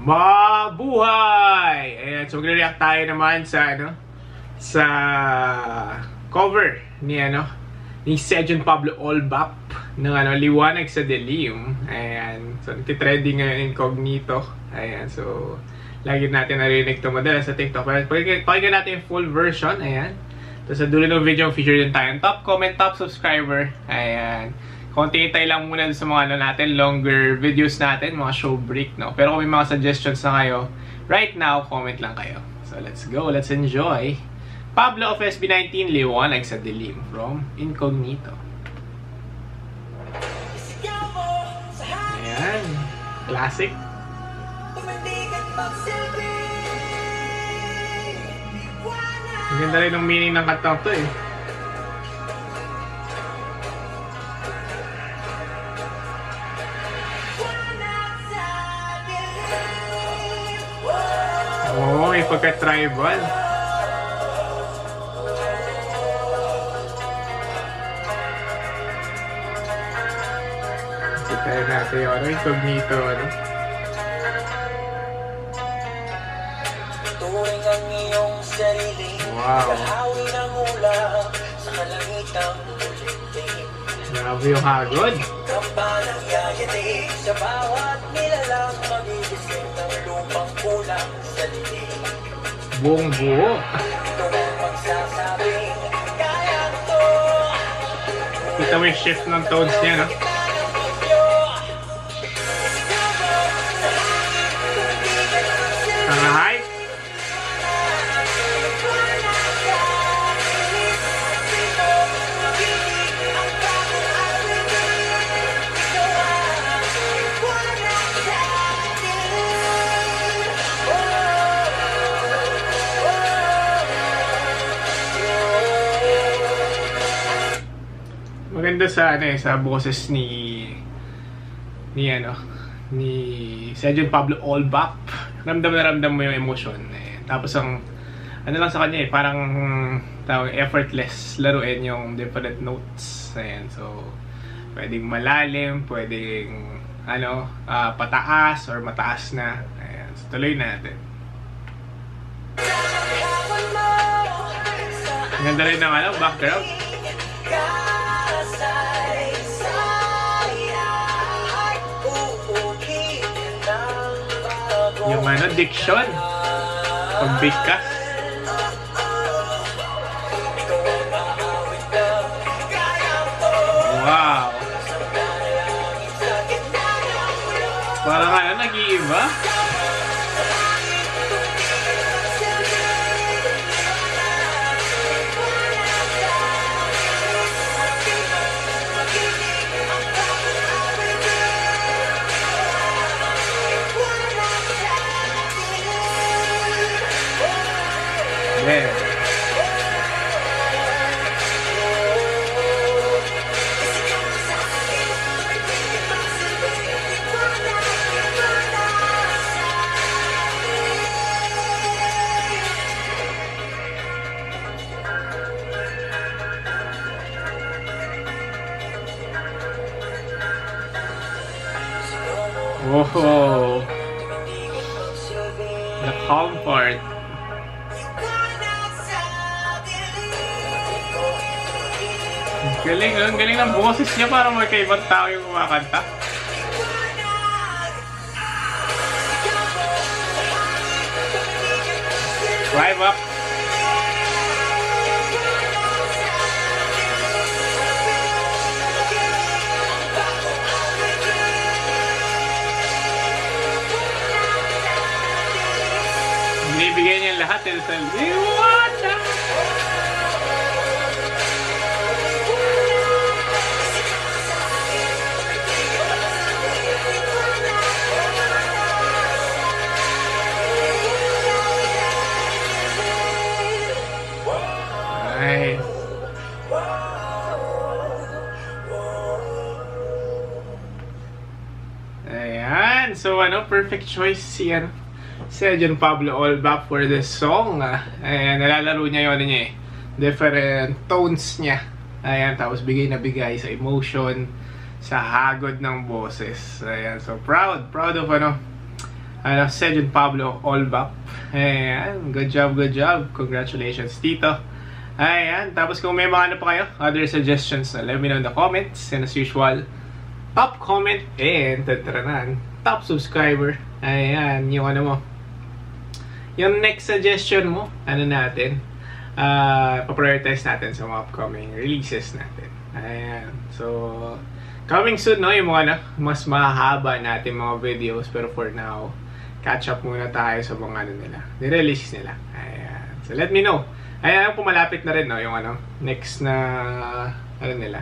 Mabuhay! Ayan, so magre-react tayo naman sa sa cover ni ni Sejun Pablo Olbap ng Liwanag sa Dilim. Ayan, so nagtitrending ngayon Incognito. Ayan, so lagi natin narinig ito madalas sa TikTok. Pakinggan natin yung full version. Ayan. Tapos sa dulo ng video, feature din tayo top comment, top subscriber. Ayan. Konti tayo lang muna sa mga natin, longer videos natin, mga show break, no? Pero kung may mga suggestions na kayo, right now, comment lang kayo. So let's go, let's enjoy. Pablo of SB19, Liwanag sa Dilim from Incognito. Ayan. Classic. Ang ganda rin ng meaning ng kantang to eh. Oo, may pagka-tribal. Kita natin yung Incognito, Turing ang iyong sarili. Wow. Kahawi ng ulam sa kalangitang ulitin. Grabe yung hagod. Kampanang yayati sa bawat nilalang magigising ng lupang kulang sa dilim. Buong buo. Ito ang magsasabing kaya to. Kita mo yung shift ng tones niya, no? Ang hype. Maganda sa sa boses ni Sejun Pablo Olbap. Ramdam na ramdam mo yung emotion. Tapos ang lang sa kanya parang effortless laruin yung different notes. Ayan, so pwedeng malalim, pwedeng pataas or mataas na. Ayan, so tuloy natin. Ganda rin ng background. Yung diction, pagbigkas. Wow. Parang nag-iiba. Yeah. Whoa. The calm part. Ang galing ng boses niya, parang magkaibang tao yung kumakanta. Drive up. Binibigay niya lahat sa Liwanag. Nice. Ayan, so perfect choice si Sejun Pablo Olbap for this song. Ayan, nalalaro niya yung different tones niya. Ayan, tapos bigay na bigay sa emotion, sa hagod ng boses. Ayan, so proud of Sergeant Pablo Olbap. Ayan, good job, good job. Congratulations, Tito. Ayan, tapos kung may mga ano pa kayo, other suggestions, let me know in the comments. And as usual, top comment and tatranan, top subscriber. Ayan, yung ano mo. Yung next suggestion mo, ano natin, pa-prioritize natin sa mga upcoming releases natin. Ayan, so coming soon, no, yung mga ano, mas mahaba natin mga videos, pero for now, catch up muna tayo sa mga ano nila, nirelease nila. Ayan, so let me know. Ayan, pumalapit na rin, no, yung ano, next na, ano nila,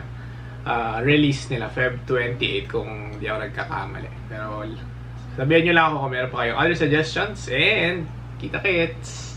release nila, Feb 28 kung di ako nagkakamali. Pero sabihan nyo lang ako kung meron pa kayong other suggestions, and kita-kits!